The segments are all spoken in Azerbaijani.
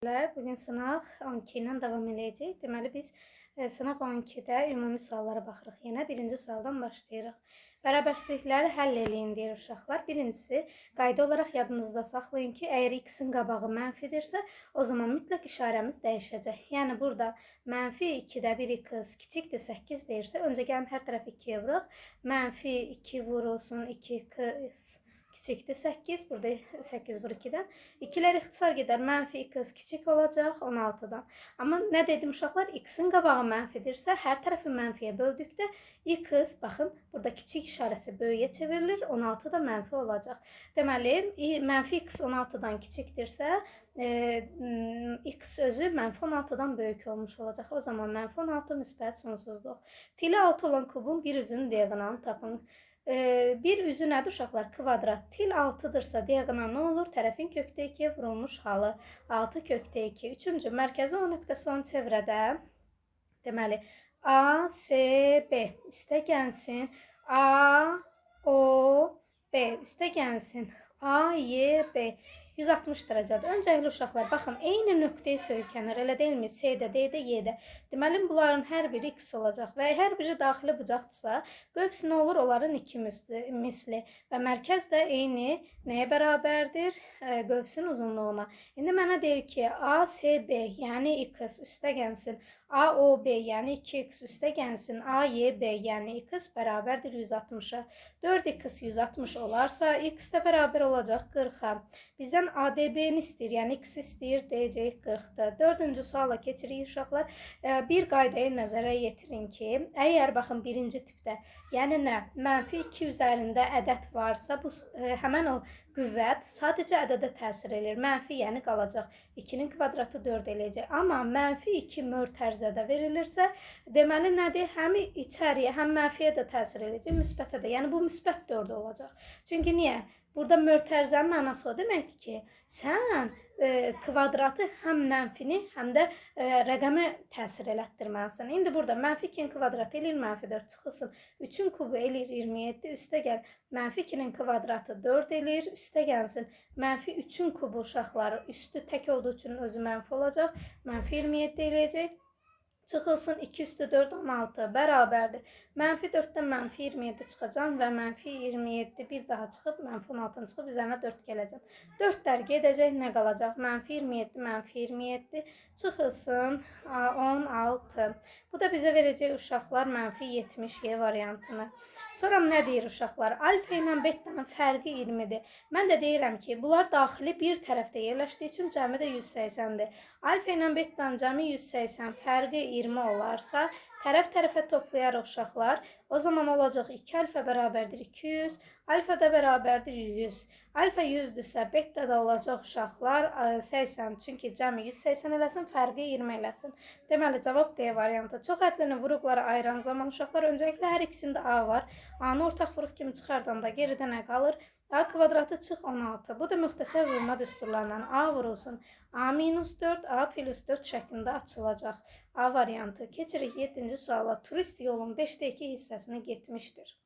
Bugün sınaq 12 ilə davam edəcək. Deməli biz sınaq 12-də ümumi suallara baxırıq. Yenə birinci sualdan başlayırıq. Bərabərsizlikləri həll eləyin deyir uşaqlar. Birincisi, qayda olaraq yadınızda saxlayın ki, əgər x-in qabağı mənfidirsə, o zaman mütləq işarəmiz dəyişəcək. Yəni burada mənfi 2-də 1x kiçikdir 8 deyirsə, öncə gəlin hər tərəfi 2-yə vuraq. Mənfi 2 vurulsun 2x kiçikdir 8. Burada 8 vur 2-dən. 2-lər ixtisar gedər. Mənfi x kiçik olacaq 16-dan. Amma nə dedim uşaqlar? X-in qabağı mənfidirsə, hər tərəfi mənfiyə böldükdə x, baxın, burada kiçik işarəsi böyüyə çevrilir. 16 da mənfi olacaq. Deməli, mənfi x 16-dan kiçikdirsə, x özü mənfi 16-dan böyük olmuş olacaq. O zaman mənfi 16 müsbət sonsuzluq. Tili 6 olan kubun bir üzünün diaqonalını tapın. Bir üzü nədir uşaqlar? Kvadrat. Til 6-dırsa diaqonal nə olur? Tərəfin kökdə 2-yə vurulmuş halı. 6 kökdə 2. Üçüncü, mərkəzi O nöqtəsi olan çevrədə deməli A, S, B üstə gəlsin. A, O, B üstə gəlsin. A, Y, B 160 dərəcədir. Öncəliklə uşaqlar, baxın, eyni nöqtəyə söykənir, elə deyilmi? C-də, D-də, Y-də. Deməli, bunların hər biri x olacaq və hər biri daxili bucaqdırsa, qövs nə olur? Onların 2 misli və mərkəz də eyni nəyə bərabərdir? Qövsün uzunluğuna. İndi mənə deyir ki, A, S, B, yəni x üstə gəlsin. A, O, B, yəni 2x üstə gəlsin. A, Y, B, yəni x bərabərdir 160-a. 4x 160 olarsa, x də bərabər olacaq 40-a. Bizdən ADB-ni istəyir, yəni x istəyir, deyəcək 40-dır. Dördüncü suala keçirik uşaqlar. Bir qaydayı nəzərə yetirin ki, əgər baxın birinci tipdə, yəni nə? Mənfi 2 üzərində ədəd varsa, bu həmən o qüvvət sadəcə ədədə təsir edir. Mənfi, yəni qalacaq. 2-nin kvadratı 4 eləyəcək. Amma mənfi 2 mötərizədə verilirsə, deməli nədir? Həm içəriyə, həm mənfiyə də təsir eləyəcək, müsbətə də. Yəni bu müsbət 4 olacaq. Çünki niyə? Burada mötərizənin mənası o deməkdir ki, sən kvadratı həm mənfini, həm də rəqəmə təsir elətdirməlisən. İndi burada mənfi 2-nin kvadratı eləyir, mənfi 4 çıxılsın. 3-ün kubu eləyir 27, üstə gəl. Mənfi 2-nin kvadratı 4 eləyir, üstə gəlsin. Mənfi 3-ün kubu uşaqları üstü tək olduğu üçün özü mənfi olacaq. Mənfi 27 eləyəcək. Çıxılsın 2 üstü 4, 16 bərabərdir. Mənfi 4-dən mənfi 27 çıxacam və mənfi 27 bir daha çıxıb, mənfi 16-dan çıxıb, üzərinə 4 gələcəm. 4-lər gedəcək, nə qalacaq? Mənfi 27, mənfi 27 çıxılsın 16. Bu da bizə verəcək uşaqlar mənfi 70 variantını. Sonra nə deyir uşaqlar? Alfa ilə betanın fərqi 20-dir. Mən də deyirəm ki, bunlar daxili bir tərəfdə yerləşdiyi üçün cəmi də 180-dir. Alfa ilə betanın cəmi 180, fərqi 20 olarsa, tərəf-tərəfə toplayarıq uşaqlar. O zaman olacaq 2 alfa bərabərdir 200, alfa da bərabərdir 100. Alfa 100-dürsə, beta da olacaq uşaqlar 80. Çünki cəmi 180 eləsin, fərqi 20 eləsin. Deməli, cavab D variantı. Çox ədlini vuruqları ayıran zaman uşaqlar, öncəliklə hər ikisində A var. A-nı ortaq vuruq kimi çıxardanda geridə nə qalır? A kvadratı çıx 16. Bu da müxtəsər vurma düsturlarından A vurulsun. A minus 4, A plus 4 şəklində açılacaq. A variantı. Keçirik 7-ci suala. Turist yolun 5-də 2 hissəsini getmişdir.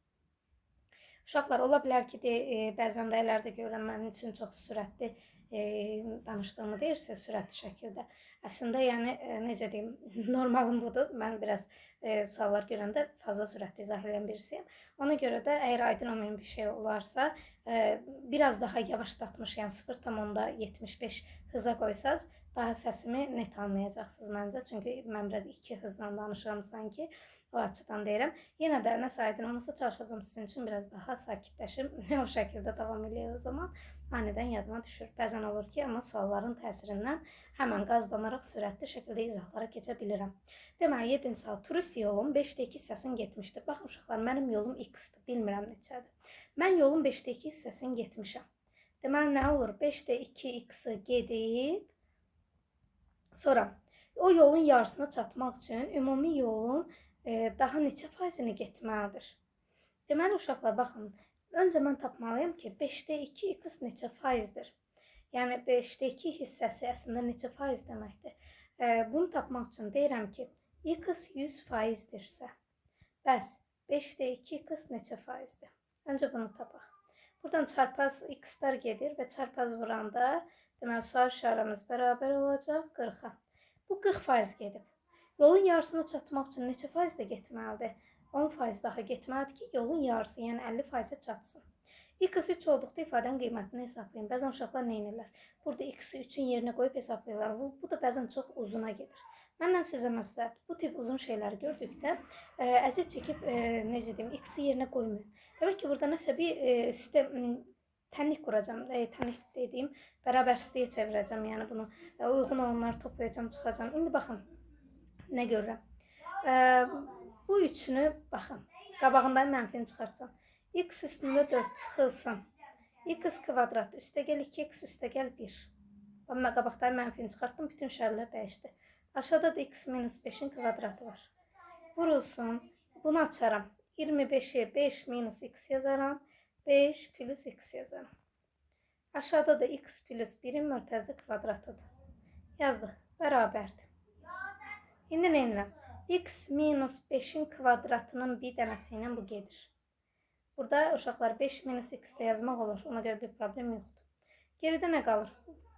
Uşaqlar, ola bilər ki, bəzən rəylərdə görürəm, mənim üçün çox sürətli danışdığımı deyirsiniz, sürətli şəkildə. Əslində, yəni, necə deyim, normalım budur. Mən biraz suallar görəndə fazla sürətli izah edən birisiyəm. Ona görə də, əgər aydın olmayan bir şey olarsa, biraz daha yavaşlatmış, yəni 0,75 hıza qoysaz, daha səsimi net anlayacaqsınız məncə. Çünki mən biraz 2 hızla danışıram sanki. O açıdan deyirəm. Yenə də nəsə aydın olmasa çalışacağım sizin üçün biraz daha sakitləşim. O şəkildə davam eləyək o zaman. Anidən yadıma düşür. Bəzən olur ki, amma sualların təsirindən həmən qazlanaraq sürətli şəkildə izahlara keçə bilirəm. Deməli, 7-ci sual. Turist yolun 5-də 2 hissəsini getmişdir. Baxın uşaqlar, mənim yolum x-dir. Bilmirəm neçədir. Mən yolun 5-də 2 hissəsini getmişəm. Deməli, nə olur? 5-də 2 x-i gedib, sonra o yolun yarısına çatmaq üçün ümumi yolun daha neçə faizini getməlidir? Deməli, uşaqlar, baxın, öncə mən tapmalıyım ki, 5-də 2 x neçə faizdir? Yəni, 5-də 2 hissəsi əslində neçə faiz deməkdir? Bunu tapmaq üçün deyirəm ki, x 100 faizdirsə, bəs 5-də 2 x neçə faizdir? Öncə bunu tapaq. Buradan çarpaz x-lar gedir və çarpaz vuranda Deməli, sual işarəmiz bərabər olacaq 40-a. Bu 40% gedib. Yolun yarısına çatmaq üçün neçə faizdə getməlidir? 10% daha getməlidir ki, yolun yarısı, yəni 50%-ə çatsın. X3 olduqda ifadənin qiymətini hesablayın. Bəzən uşaqlar nə edirlər? Burada X-i 3-ün yerinə qoyub hesablayırlar. Bu da bəzən çox uzuna gedir. Məndən sizə məsləhət, bu tip uzun şeyləri gördükdə əziyyət çəkib, necə deyim, X-i yerinə qoymayın. Demək ki, burada nəsə bir sistem, tənlik quracam, tənlik dediyim, bərabərsizliyə çevirəcəm, yəni bunu uyğun olanları toplayacam, çıxacam. İndi baxın, nə görürəm? Bu üçünü baxın, qabağındakı mənfini çıxartsam. X üstündə 4 çıxılsın. X kvadrat üstəgəl 2x üstəgəl 1. Mən qabaqdakı mənfini çıxartdım, bütün işarələr dəyişdi. Aşağıda da x minus 5-in kvadratı var. Vurulsun, bunu açaram. 25'e 5 minus x yazaram. 5 plus x yazaram. Aşağıda da x plus 1'in mörtəzə kvadratıdır. Yazdıq, bərabərdir. İndi nə edirəm? X minus 5'in kvadratının bir dənəsi ilə bu gedir. Burada uşaqlar 5 minus x də yazmaq olur. Ona görə bir problem yoxdur. Geridə nə qalır?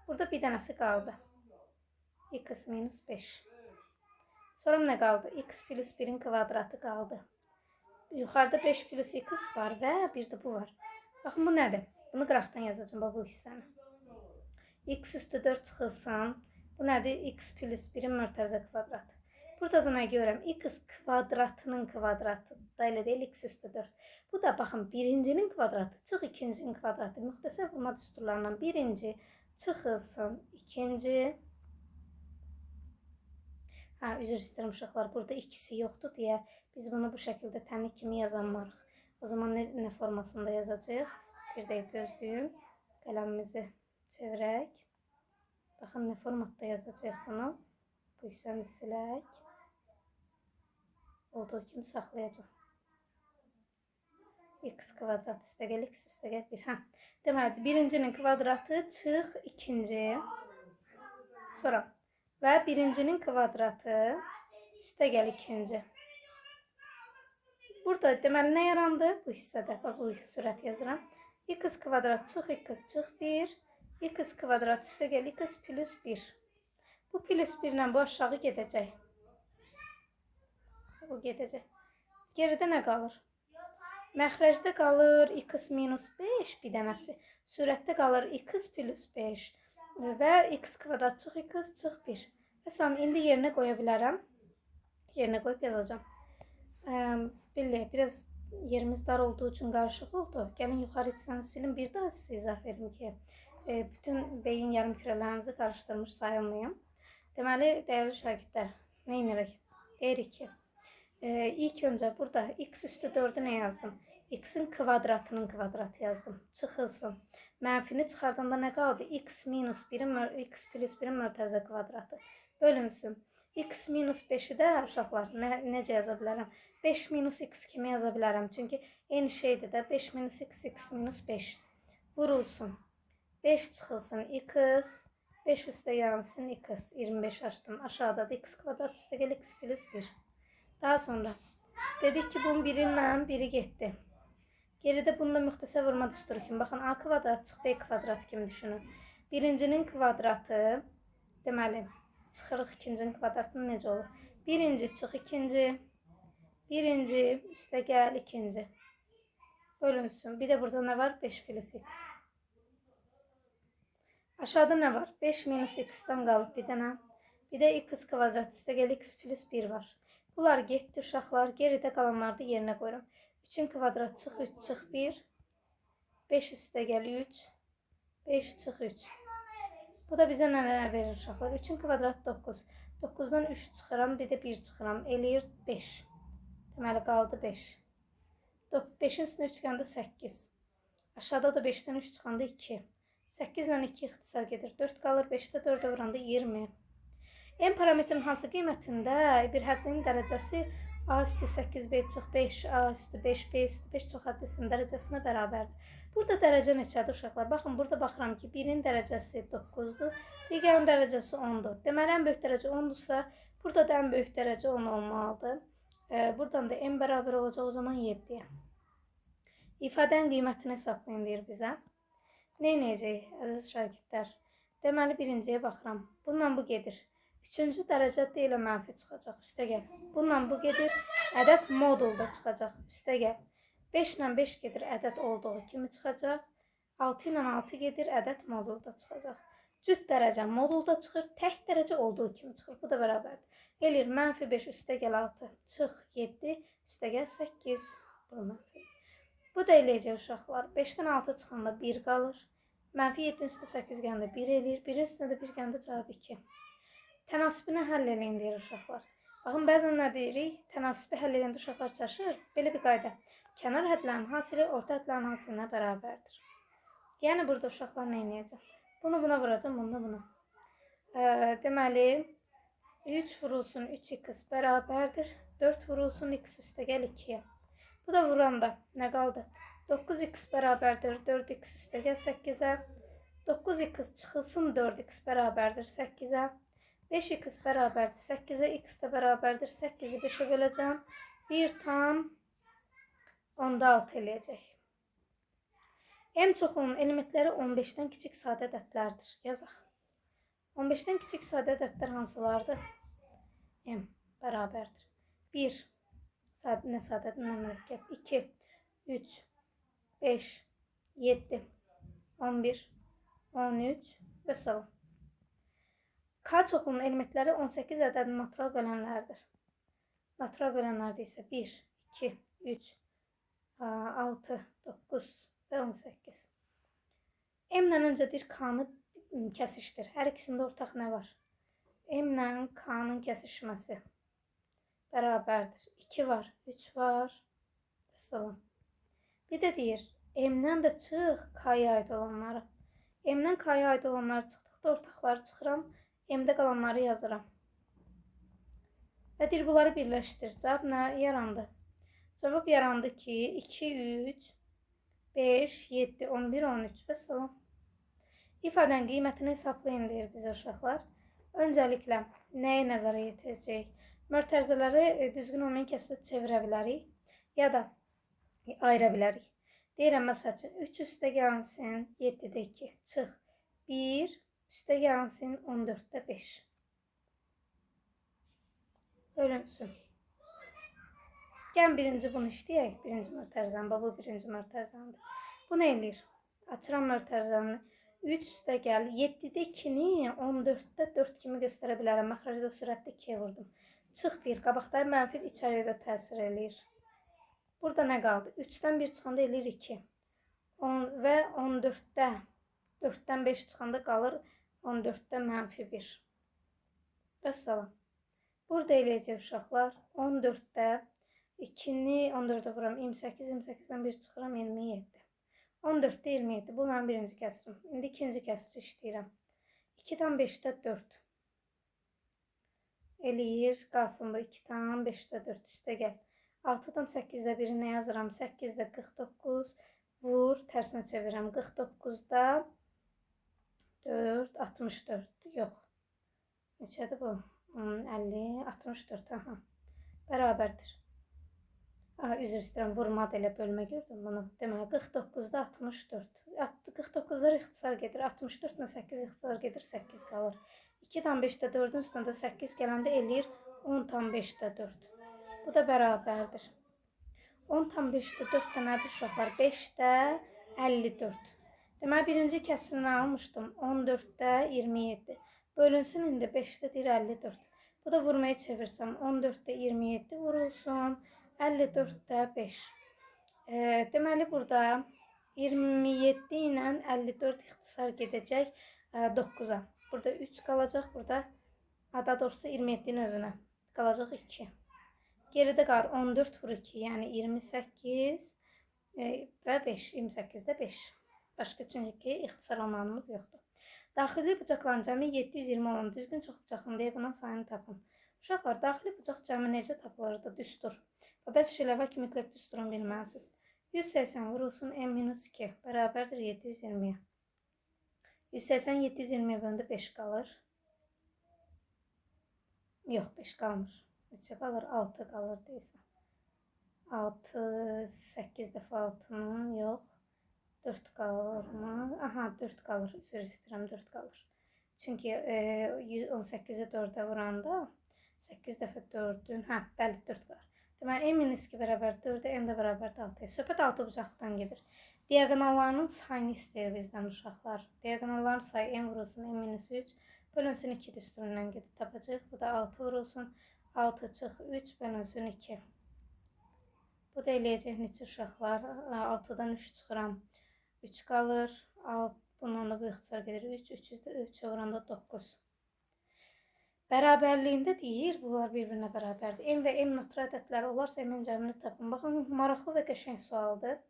Burada bir dənəsi qaldı. X minus 5. Sonra nə qaldı? X plus 1'in kvadratı qaldı. Yuxarıda 5 plus x var və bir də bu var. Baxın, bu nədir? Bunu qıraqdan yazacağım bu hissəni. X üstü 4 çıxılsın. Bu nədir? X plus 1'in mörtəzə kvadratı. Burada da nə görürəm? X kvadratının kvadratı da elə deyil, x üstü 4. Bu da baxın, birincinin kvadratı çıx ikincinin kvadratı. Müxtəsər vurma düsturlarından birinci çıxılsın ikinci. Üzr istəyirəm uşaqlar, burada ikisi yoxdur deyə biz bunu bu şəkildə tənlik kimi yazanmarıq. O zaman nə formasında yazacağıq? Bir dəqiqə gözləyin. Qələmimizi çevirək. Baxın, nə formatda yazacağıq bunu. Bu hissəni silək. Olduğu kimi saxlayacağım. X kvadrat üstəgəl x üstəgəl 1. Deməli, birincinin kvadratı çıx ikinci. Sonra və birincinin kvadratı üstəgəl ikinci. Burada deməli nə yarandı? Bu hissədə, bu sürət yazıram. X kvadrat çıx x çıx 1. X kvadrat üstəgəl x plus 1. Bu plus 1 ilə bu aşağı gedəcək. Bu gedəcək. Geridə nə qalır? Məxrəcdə qalır x minus 5 bir dənəsi. Sürətdə qalır x plus 5 və x kvadrat çıx x çıx 1. Məsələn, indi yerinə qoya bilərəm. Yerinə qoyub yazacağım. Bilək, biraz yerimiz dar olduğu üçün qarışıq oldu. Gəlin yuxarı hissəni silin. Bir daha sizə izah verim ki, bütün beyin yarım kürələrinizi qarışdırmış sayılmayın. Deməli, dəyərli şagirdlər, nə edirik? Deyirik ki, ilk öncə burada x üstü 4'ü nə yazdım? X'in kvadratının kvadratı yazdım. Çıxılsın. Mənfini çıxardanda nə qaldı? X minus 1'in x plus 1'in mörtəzə kvadratı. Bölünsün. X minus 5'i də uşaqlar necə yaza bilərəm? 5 minus x kimi yaza bilərəm. Çünki eyni şeydir də. 5 minus x, x minus 5. Vurulsun. 5 çıxılsın x. 5 üstə yansın x. 25 açdım. Aşağıda da x kvadrat üstəgəl x plus 1. Daha sonra dedik ki, bunun birindən biri getdi. Geridə bunda müxtəsər vurma düsturu kimi. Baxın, a kvadrat çıx b kvadrat kimi düşünün. Birincinin kvadratı, deməli, çıxırıq ikincinin kvadratını necə olur? Birinci çıx ikinci. Birinci üstəgəl ikinci. Bölünsün. Bir də burada nə var? 5 plus x. Aşağıda nə var? 5 minus x-dən qalıb bir dənə. Bir də x kvadrat üstəgəl x plus 1 var. Bunlar getdi uşaqlar. Geridə qalanları da yerinə qoyuram. 3'ün kvadrat çıx 3 çıx 1. 5 üstəgəl 3. 5 çıx 3. Bu da bizə nə verir uşaqlar? 3'ün kvadrat 9. 9'dan 3 çıxıram. Bir də 1 çıxıram. Eləyir 5. Deməli qaldı 5. 5'in üstünə 3 çıxanda 8. Aşağıda da 5'dən 3 çıxanda 2. 8 ilə 2 ixtisar gedir. 4 qalır. 5'də 4'ə vuranda 20. En parametrin hansı qiymətində bir hədlinin dərəcəsi a üstü 8, b çıx 5, a üstü 5, b üstü 5 çox hədlisinin dərəcəsinə bərabərdir. Burada dərəcə neçədir uşaqlar? Baxın, burada baxıram ki, birin dərəcəsi 9'dur, digərin dərəcəsi 10'dur. Deməli, ən böyük dərəcə 10'dursa, burada da ən böyük dərəcə 10 olmalıdır. Buradan da n bərabər olacaq, o zaman 7'yə. İfadənin qiymətini hesablayın deyir bizə. Nə edəcəyik, əziz şagirdlər? Deməli birinciyə baxıram. Bununla bu gedir. Üçüncü dərəcə ilə mənfi çıxacaq. Üstəgəl. Bununla bu gedir. Ədəd modulda çıxacaq. Üstəgəl. 5 ilə 5 gedir. Ədəd olduğu kimi çıxacaq. 6 ilə 6 gedir. Ədəd modulda çıxacaq. Cüt dərəcə modulda çıxır. Tək dərəcə olduğu kimi çıxır. Bu da bərabərdir. Eləyir -5 üstəgəl 6 çıx 7 üstəgəl 8. Bu mənfi. Bu da eləyəcək uşaqlar. 5-dən 6 çıxanda 1 qalır. -7 üstə 8 gəndə 1 eləyir. 1 üstünə də 1 gəndə cavab 2. Tənasübünü həll eləyin deyir uşaqlar. Baxın, bəzən nə deyirik? Tənasübü həll eləyəndə uşaqlar çaşır. Belə bir qayda. Kənar hədlərin hasili orta hədlərin hasilinə bərabərdir. Yəni burada uşaqlar nə edəcək? Bunu buna vuracam, bunu da buna. Deməli 3 vurulsun 3x bərabərdir. 4 vurulsun x üstəgəl 2-yə. Bu da vuranda nə qaldı? 9x bərabərdir 4x üstəgəl 8-ə. 9x çıxılsın 4x bərabərdir 8-ə. 5x bərabərdir 8-ə. X də bərabərdir 8-i 5-ə böləcəm. 1/6 eləyəcək. M çoxluğunun elementləri 15-dən kiçik sadə ədədlərdir. Yazaq. 15-dən kiçik sadə ədədlər hansılardır? M bərabərdir. 1 nə sadədir, nə mürəkkəb. 2, 3, 5, 7, 11, 13 və salam. K çoxluğunun elementləri 18 ədədin natural bölənləridir. Natural bölənlərdə isə 1, 2, 3, 6, 9 və 18. M-lə öncə deyir K-nı kəsişdir. Hər ikisində ortaq nə var? M-lə K-nın kəsişməsi bərabərdir. 2 var, 3 var və salam. Bir də deyir, M-dən də çıx K-ya aid olanları. M-dən K-ya aid olanları çıxdıqda ortaqları çıxıram, M-də qalanları yazıram. Və deyir, bunları birləşdir. Cavab nə yarandı? Cavab yarandı ki, 2, 3, 5, 7, 11, 13 və salam. İfadənin qiymətini hesablayın deyir bizə uşaqlar. Öncəliklə nəyə nəzərə yetirəcəyik? Mötərizələri düzgün olmayan kəsrə çevirə bilərik, ya da ayıra bilərik. Deyirəm, məsəl üçün, 3 üstəgəlsin 7-də 2, çıx 1 üstəgəlsin 14-də 5. Bölünsün. Gəlin birinci bunu işləyək, birinci mötərizəni, bu birinci mötərizənidir. Bu nə eləyir? Açıram mötərizəni. 3 üstəgəl 7-də 2-ni 14-də 4 kimi göstərə bilərəm. Məxrəcdə sürətdə 2-yə vurdum. Çıx 1, qabaqları mənfi içəriyə də təsir eləyir. Burada nə qaldı? 3-dən 1 çıxanda eləyir 2. Və 14-də 4-dən 5 çıxanda qalır 14-də -1. Və salam. Burada eləyəcək uşaqlar 14-də 2-ni 14-də vuram 28, 28-dən 1 çıxıram 27. 14-də 27. Bu mənim birinci kəsrim. İndi ikinci kəsri işləyirəm. 2-dən 5-də 4. Eləyir, qalsın bu 2-dən 5-də 4 üstəgəl. 6-dan 8-də 1-i yazıram. 8-də 49. Vur, tərsinə çevirəm. 49-da 4, 64. Yox. Neçədir bu? 50, 64. Aha. Bərabərdir. Üzr istəyirəm, vurmadı elə bölmə gördüm bunu. Deməli, 49-da 64. 49-lar ixtisar gedir. 64-də 8 ixtisar gedir, 8 qalır. 2-dən 5-də 4-ün üstündə də 8 gələndə eləyir 10-5-də 4. Bu da bərabərdir. 10-5-də 4 də nədir uşaqlar? 5-də 54. Deməli, birinci kəsirini almışdım. 14-də 27. Bölünsün indi 5-də deyir 54. Bu da vurmaya çevirsəm 14-də 27 vurulsun. 54-də 5. Deməli, burada 27 ilə 54 ixtisar gedəcək 9-a. Burada 3 qalacaq, burada daha doğrusu 27-nin özünə qalacaq 2. Geridə qalır 14 vur 2, yəni 28 və 5. 28-də 5. Başqa çünki ixtisar olmanımız yoxdur. Daxili bucaqların cəmi 720 olan düzgün çoxbucaqlı diaqonal sayını tapın. Uşaqlar, daxili bucaq cəmi necə tapılır da düstur? Və bəzi şeylər var ki, mütləq düsturun bilməlisiniz. 180 vurulsun n-2 bərabərdir 720-yə. 180 720-yə bölündə 5 qalır. Yox, 5 qalmır. Neçə qalır? 6 qalır deyəsən. 6, 8 dəfə 6-nı, yox. 4 qalır mı? Aha, 4 qalır. Üzr istəyirəm, 4 qalır. Çünki 18-i 4-ə vuranda 8 dəfə 4-ün, bəli 4 qalır. Deməli, n-2 bərabər 4-ə, n də bərabər 6-ya. Söhbət 6 bucaqdan gedir. Diaqonallarının sayını istəyir bizdən uşaqlar. Diaqonalların sayı n vurulsun n-3 bölünsün 2 düsturundan gedib tapacaq. Bu da 6 vurulsun 6 çıx 3 bölünsün 2. Bu da eləyəcək neçə uşaqlar? 6-dan 3 çıxıram. 3 qalır. Bundan da bu ixtisar gedir. 3'ə vuranda 9. Bərabərliyində deyir, bunlar bir-birinə bərabərdir. M və M natural ədədləri olarsa, M-in cəmini tapın. Baxın, maraqlı və qəşəng sualdır.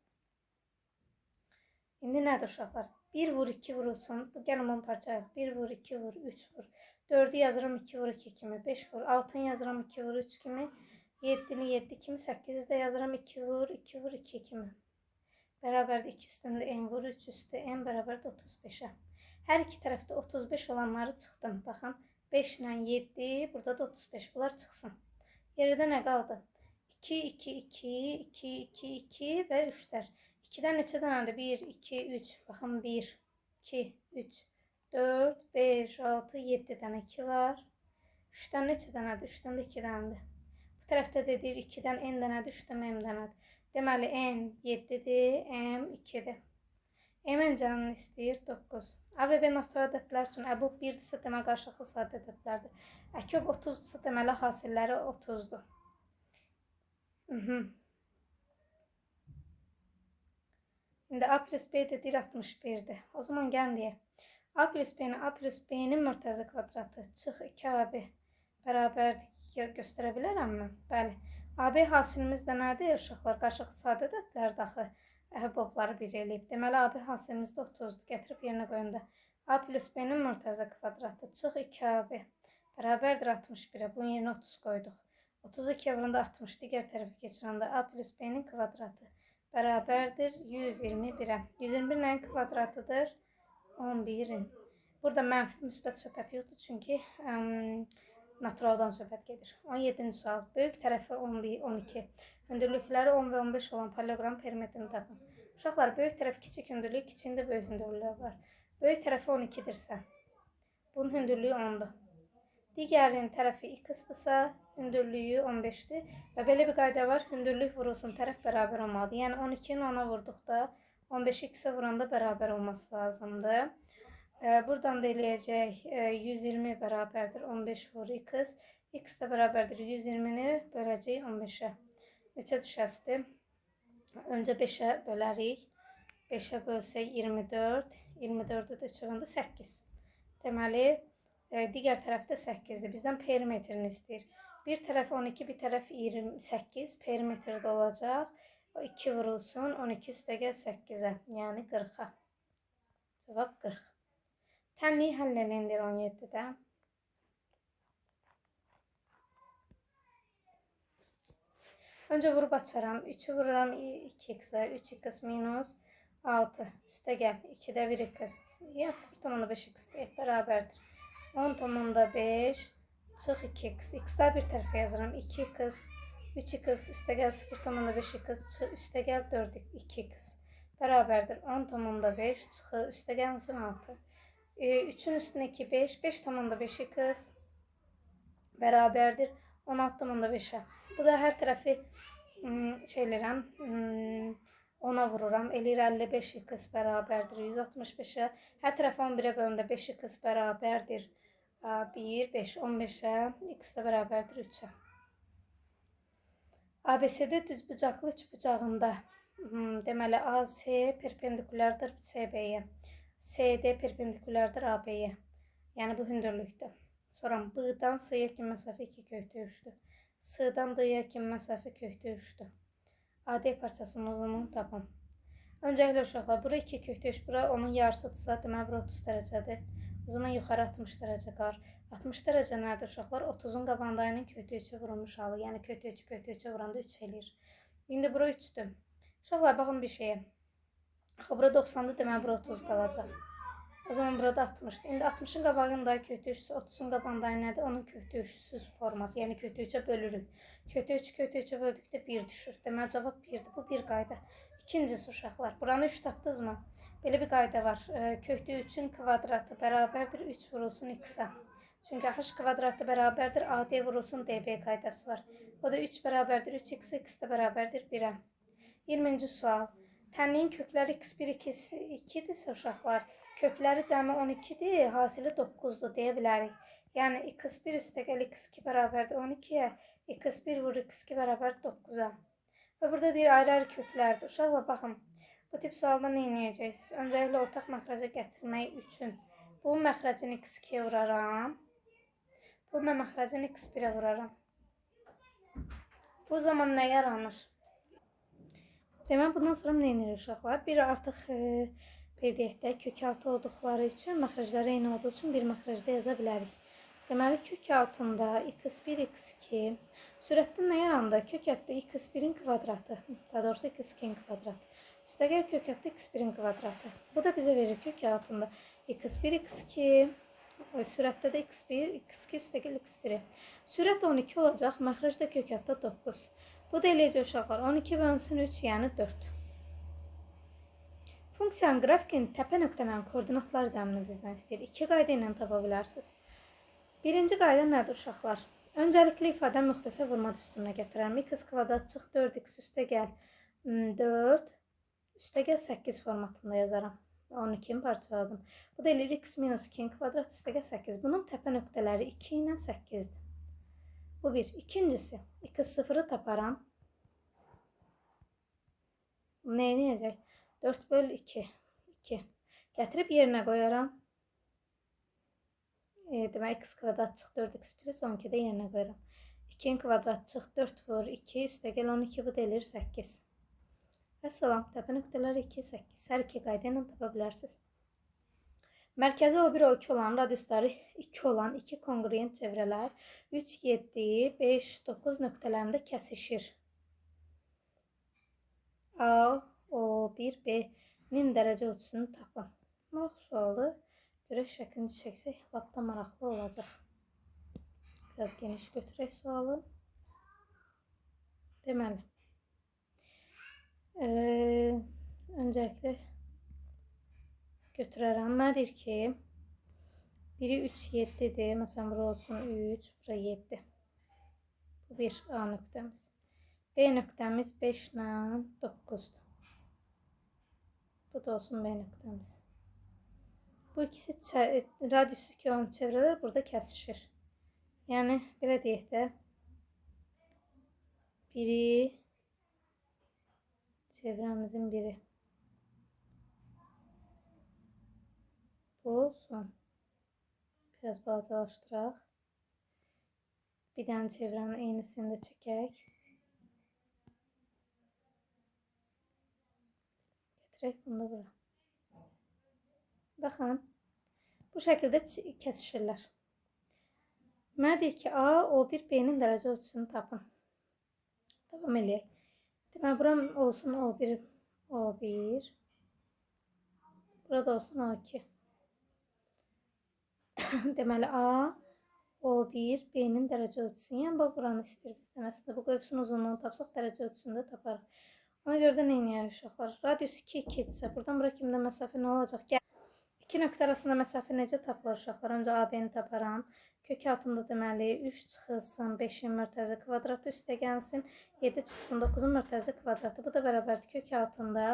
İndi nədir uşaqlar? 1 vur 2 vurulsun. Gəlin bunu parçalayaq. 1 vur 2 vur 3 vur. 4'ü yazıram 2 vur 2 kimi. 5 vur. 6'ını yazıram 2 vur 3 kimi. 7'ni 7 kimi. 8'i də yazıram 2 vur 2 vur 2 kimi. Bərabərdə 2 üstündə n vur 3 üstü n bərabərdə 35'ə. Hər iki tərəfdə 35 olanları çıxdım. Baxın. 5 ilə 7, burada da 35. Bunlar çıxsın. Yerdə nə qaldı? 2, 2, 2, 2, 2, 2 və 3'lər. 2'dən neçə dənədir? 1, 2, 3. Baxın 1, 2, 3, 4, 5, 6, 7 dənə 2 var. 3'dən neçə dənədir? 3'dən də 2 dənədir. Bu tərəfdə də deyir 2'dən n dənədir, 3'dən m dənədir. Deməli, n 7'dir, m 2'dir. M-in cəmini istəyir 9. A və B natural ədədlər üçün əbu 1-dirsə deməli qarşılıqlı sadə ədədlərdir. Əköb 30-dursa deməli hasilləri 30'dur. İndi A plus B də deyir 61'dir. O zaman gəlin deyək. A plus B-nin mürtəzi kvadratı çıx 2AB bərabərdir göstərə bilərəmmi? Bəli. AB hasilimiz də nədir? Uşaqlar qarşılıqlı sadə ədədlərdir axı. Əhəbobları bir eləyib. Deməli, AB hasilimiz də 30'dur. Gətirib yerinə qoyunda. A plus B-nin mürtəzi kvadratı çıx 2AB bərabərdir 61'ə. Bunun yerinə 30 qoyduq. 32 vuranda 60 digər tərəfə keçirəndə A plus B-nin kvadratı bərabərdir 121'ə. 121 nəyin kvadratıdır? 11'in. Burada mənfi müsbət söhbət yoxdur, çünki naturaldan söhbət gedir. 17-ci sual. Böyük tərəfi 11, 12. Hündürlükləri 10 və 15 olan paralleloqram perimetrini tapın. Uşaqlar, böyük tərəf kiçik hündürlük, kiçiyində böyük hündürlüklər var. Böyük tərəfi 12'dirsə, bunun hündürlüyü 10'dur. Digərinin tərəfi x-dırsa, hündürlüyü 15'dir. Və belə bir qayda var, hündürlük vurulsun, tərəf bərabər olmalıdır. Yəni 12'ni 10'a vurduqda, 15'i x-ə vuranda bərabər olması lazımdır. Buradan da eləyəcək 120 bərabərdir 15 vur x. X də bərabərdir 120'ni böləcək 15'ə. Neçə düşəsidir? Öncə 5'ə bölərik. 5'ə bölsək 24. 24'ü də 3'ə vuranda 8. Deməli, digər tərəfdə 8'dir. Bizdən perimetrini istəyir. Bir tərəf 12, bir tərəf 28. Perimetrdə olacaq. 2 vurulsun 12 üstəgəl 8'ə. Yəni 40'a. Cavab 40. Tənliyi həll edindir 17'də. Öncə vurub açaram. 3'ü vururam 2x-ə. 3x minus 6. Üstəgəl 2'də 1x. Yəni 0,5x deyək. Bərabərdir. 10,5 çıx 2x. X-də bir tərəfə yazıram. 2x. 3x üstəgəl 0,5x çıx üstəgəl 2x. Bərabərdir. 10,5 çıxı üstəgəl 6. 3'ün üstünə 2, 5. 5,5x bərabərdir. 16,5'ə. Bu da hər tərəfi şeylərəm 10'a vururam. Eləyir 55x bərabərdir 165'ə. Hər tərəf 11'ə bölündə 5x bərabərdir 1, 5, 15'ə. X də bərabərdir 3'ə. ABCD düzbucaqlı üçbucağında deməli AC perpendikulardır CB-yə. CD perpendikulardır AB-yə. Yəni bu hündürlükdür. Sonra B-dan C-yə kimi məsafə 2 kökdə 3'dür. C-dan D-yə kimi məsafə kökdə 3'dür. AD parçasının uzunluğunu tapın. Öncəliklə uşaqlar, bura 2 kökdə 3, bura onun yarısıdırsa, deməli bura 30 dərəcədir. O zaman yuxarı 60 dərəcə qalır. 60 dərəcə nədir uşaqlar? 30'un qabağındakının kökdə 3'ə vurulmuş halı. Yəni kökdə 3'ə vuranda 3 eləyir. İndi bura 3'dür. Uşaqlar, baxın bir şeyə. Axı bura 90'dır, deməli bura 30 qalacaq. O zaman burada 60'dır. İndi 60'ın qabağında kökdə 3'sə, 30'un qabağında nədir? Onun kökdə 3'süz forması. Yəni kökdə 3'ə bölürük. Kökdə 3'ə böldükdə 1 düşür. Deməli cavab 1'dir. Bu bir qayda. İkincisi uşaqlar. Buranı 3 tapdınızmı? Belə bir qayda var. Kökdə 3-ün kvadratı bərabərdir 3 vurulsun x-a. Çünki h kvadratı bərabərdir AD vurulsun DB qaydası var. O da 3 bərabərdir 3x, x də bərabərdir 1-ə. 20-ci sual. Tənliyin kökləri x1, x2-dirsə uşaqlar, kökləri cəmi 12-dir, hasili 9-dur deyə bilərik. Yəni x1 üstəgəl x2 bərabərdir 12-yə, x1 vur x2 bərabərdir 9-a. Və burada deyir ayrı-ayrı köklərdir. Uşaqlar baxın. Bu tip sualda nə edəcəksiniz? Öncəliklə ortaq məxrəcə gətirmək üçün bu məxrəcin x2-yə vuraram. Bununla məxrəcin x1-ə vuraram. Bu zaman nə yaranır? Demək, bundan sonra nə edirik uşaqlar? Bir artıq bir deyək də kök altı olduqları üçün, məxrəcləri eyni olduğu üçün bir məxrəcdə yaza bilərik. Deməli, kök altında x1, x2 sürətdə nə yarandı? Kök altında x1-in kvadratı, daha doğrusu x2-in kvadratı. Üstəgəl kök altında x1-in kvadratı. Bu da bizə verir kök altında x1, x2, sürətdə də x1, x2 üstəgəl x1-i. Sürət 12 olacaq, məxrəc də kök altında 9. Bu da eləyəcək uşaqlar 12 bölünsün 3, yəni 4. Funksiyanın qrafikin təpə nöqtələrin koordinatları cəmini bizdən istəyir. 2 qayda ilə tapa bilərsiniz. Birinci qayda nədir uşaqlar? Öncəlikli ifadə müxtəsər vurma düsturuna gətirərəm. X kvadrat çıx 4x üstəgəl 4 üstəgəl 8 formatında yazaram. 12-ni parçaladım. Bu da eləyir x minus 2-nin kvadrat üstəgəl 8. Bunun təpə nöqtələri 2 ilə 8-dir. Bu bir. İkincisi, x0-ı taparam. Nə edəcək? 4 böl 2. 2. Gətirib yerinə qoyaram. Demək, x kvadrat çıx 4x plus 12 də yerinə qoyaram. 2-nin kvadrat çıx 4 vur 2 üstəgəl 12, bu da eləyir 8. Əssalam, təpə nöqtələri 2, 8. Hər iki qayda ilə tapa bilərsiniz. Mərkəzi O1, O2 olan, radiusları 2 olan 2 kongruent çevrələr 3, 7, 5, 9 nöqtələrində kəsişir. A, O1, B-nin dərəcə ölçüsünü tapın. Maraq sualı. Görək şəklini çəksək, lap da maraqlı olacaq. Biraz geniş götürək sualı. Deməli. Öncəliklə götürərəm. Mənə deyir ki, biri 3, 7-dir. Məsələn, bura olsun 3, bura 7. Bu bir A nöqtəmiz. B nöqtəmiz 5 ilə 9-dur. Bu da olsun B nöqtəmiz. Bu ikisi radiusu 2 olan çevrələr burada kəsişir. Yəni, belə deyək də, biri çevrəmizin biri. Bu olsun. Biraz balacalaşdıraq. Bir dənə çevrənin eynisini də çəkək. Gətirək bunu da bura. Baxın, bu şəkildə kəsişirlər. Mənə deyir ki, A, O1, B-nin dərəcə ölçüsünü tapın. Davam eləyək. Deməli, buram olsun O1, O1. Burada olsun O2. Deməli, A, O1, B-nin dərəcə ölçüsü. Yəni, bax, buranı istəyir bizdən. Əslində, bu qövsün uzunluğunu tapsaq, dərəcə ölçüsünü də taparıq. Ona görə də nə edəyək uşaqlar? Radius 2, 2-dirsə, buradan bura kimdə məsafə nə olacaq? İki nöqtə arasında məsafə necə tapılır uşaqlar? Öncə AB-ni taparam. Kök altında deməli 3 çıxılsın 5-in mərtəzə kvadratı üstə gəlsin. 7 çıxılsın 9-un mərtəzə kvadratı. Bu da bərabərdir kök altında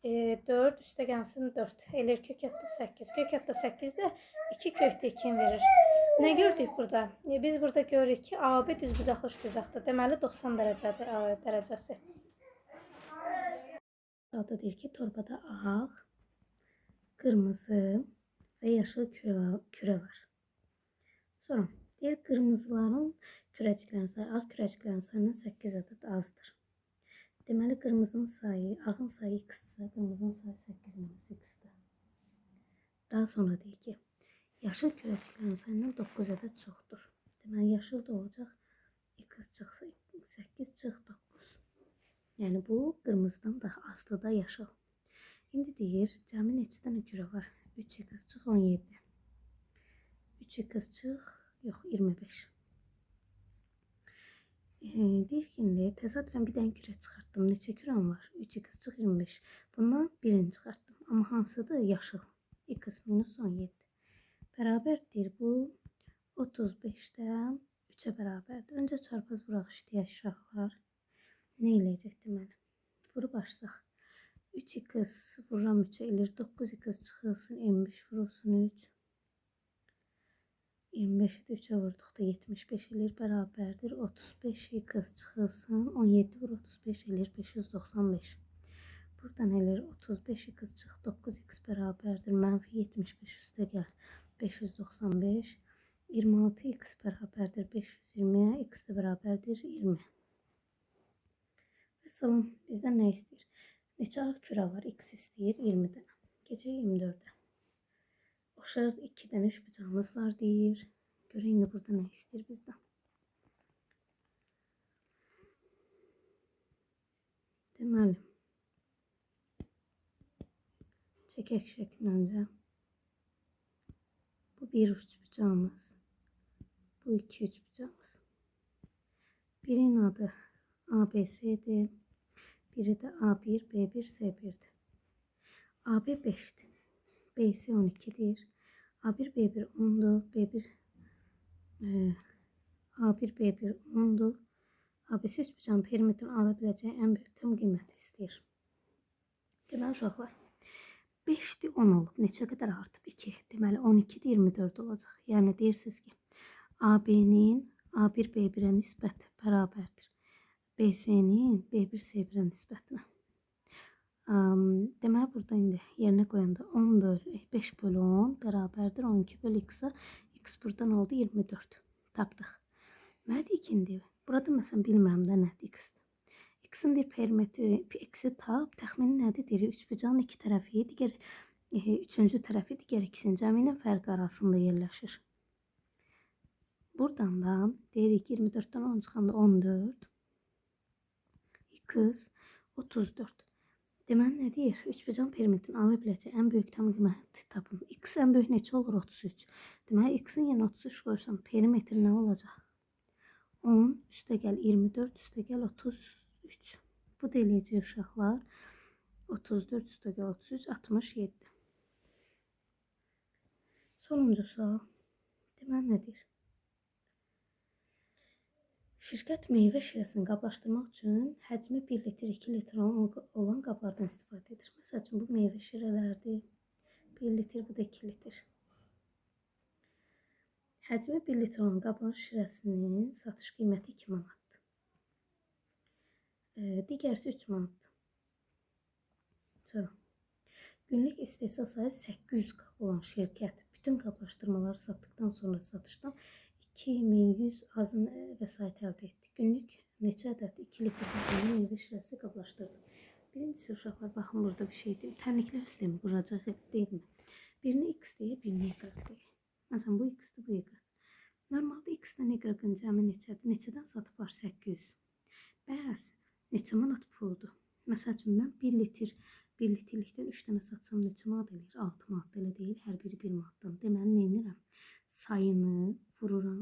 4 üstə gəlsin 4. Eləyir kök altında 8. Kök altında 8 də 2 kökdə 2-ni verir. Nə gördük burada? Biz burada görürük ki, AB düzbucaqlı üçbucaqdır. Deməli 90 dərəcədir A dərəcəsi. Burada deyir ki, torbada ağ, qırmızı və yaşıl kürə var. Sonra deyir qırmızıların kürəciklərin sayı, ağ kürəciklərin sayından 8 ədəd azdır. Deməli qırmızının sayı, ağın sayı x-dırsa, qırmızının sayı 8 minus x-dir. Daha sonra deyir ki, yaşıl kürəciklərin sayından 9 ədəd çoxdur. Deməli yaşıl da olacaq x çıxsa 8 çıx 9. Yəni bu qırmızıdan daha azdır da yaşıl. İndi deyir, cəmi neçə dənə kürə var? 3x çıx 17. 3x çıx, yox 25. Deyir ki, indi təsadüfən bir dənə kürə çıxartdım. Neçə kürəm var? 3x çıx 25. Bundan birini çıxartdım. Amma hansıdır? Yaşıl. X minus 17. Bərabərdir bu 35'də 3'e bərabərdir. Öncə çarpaz vuraq işləyək uşaqlar. Nə eləyəcək deməli? Vurub açsaq. 3x vururam 3'e eləyir. 9x çıxılsın 25 vurulsun 3. 25'i də 3'e vurduqda 75 eləyir. Bərabərdir. 35x çıxılsın 17 vur 35 eləyir. 595. Buradan eləyir 35x çıx 9x bərabərdir. Mənfi 75 üstə gəl. 595. 26x bərabərdir 520'ye, x də bərabərdir 20. Məsələn, bizdən nə istəyir? Neçə ağ kürə var? X istəyir 20 dənə. Keçək 24'ə. Oxşar 2 dənə üçbucağımız var deyir. Görək indi burada nə istəyir bizdən? Deməli, çəkək şəklini öncə. Bu bir üçbucağımız. Bu iki üçbucağımız. Birinin adı ABC'dir. Biri də A1, B1, C1'dir. AB 5'dir. BC 12'dir. A1, B1 10'dur. B1 A1, B1 10'dur. ABC üçbucağın perimetrini ala biləcəyi ən böyük tam qiyməti istəyir. Deməli uşaqlar, 5'dir 10 olub. Neçə qədər artıb? 2. Deməli 12'dir 24 olacaq. Yəni deyirsiniz ki, AB'nin A1, B1'ə nisbəti bərabərdir. BC'nin B1, C1'ə nisbətinə. Deməli burada indi yerinə qoyanda 5 bölü 10 bərabərdir 12 bölü x-a. X buradan oldu 24. Tapdıq. Nədir ikindi? Burada məsələn bilmirəm də nədir x-dir. X-in bir perimetri, x-i tap, təxmini nədir? Deyir, üçbucağın iki tərəfi, digər üçüncü tərəfi digər ikisinin cəmi ilə fərqi arasında yerləşir. Buradan da deyirik 24'dən 10 çıxanda 14. X 34. Deməli nə deyir? Üçbucağın perimetrini ala biləcək ən böyük tam qiyməti tapın. X ən böyük neçə olur? 33. Deməli x-in yenə 33 qoysam perimetri nə olacaq? 10 üstə gəl 24 üstə gəl 33. Bu da eləyəcək uşaqlar. 34 üstə gəl 33 67. Sonuncu sual. Deməli nədir? Şirkət meyvə şirəsini qablaşdırmaq üçün həcmi 1 litr, 2 litr olan qablardan istifadə edir. Məsəl üçün bu meyvə şirələrdir. 1 litr, bu da 2 litr. Həcmi 1 litr olan qabların şirəsinin satış qiyməti 2 manatdır. Digərsi 3 manatdır. Sonra, günlük istehsal sayı 800 qab olan şirkət bütün qablaşdırmaları satdıktan sonra satışdan 2100 azın vəsait əldə etdi. Günlük neçə ədəd 2 litr həcmli meyvə şirəsi qablaşdırdı. Birincisi uşaqlar, baxın burada bir şey deyim. Tərniklər sistemi quracaq deyilmi? Birini x deyək, birini y deyək. Məsələn, bu x-dir, bu y. Normalda x-dən y-ın cəmi neçədir? Neçədən satıblar? 800. Bəs neçə manat puldur? Məsəl üçün, mən 1 litrlikdən 3 dənə satsam neçə manat eləyir? 6 manat elə deyil, hər biri 1 manatdan. Deməli, nə edirəm? Sayını vururam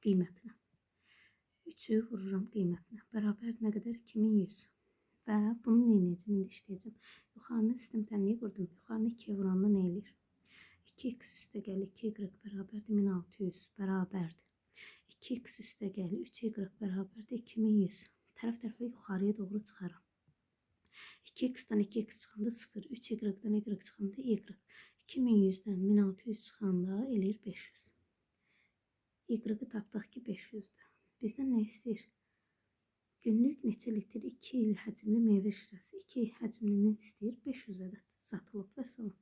qiymətinə. 3'ü vururam qiymətinə. Bərabər nə qədər? 2100. Və bunu nə edəcəm? İndi işləyəcəm. Yuxarını sistem tənliyi qurdum. Yuxarını 2'ye vuranda nə eləyir? 2x üstə gəl 2y bərabərdir 1600 bərabərdir. 2x üstə gəl 3y bərabərdir 2100. Tərəf-tərəfə yuxarıya doğru çıxaram. 2x-dan 2x çıxanda 0, 3y-dan y çıxanda y. 2100'dən 1600 çıxanda eləyir 500. Y-ı tapdıq ki 500'dür. Bizdən nə istəyir? Günlük neçə litr 2 həcmli meyvə şirəsi 2 həcmlini istəyir 500 ədəd satılıb və salam.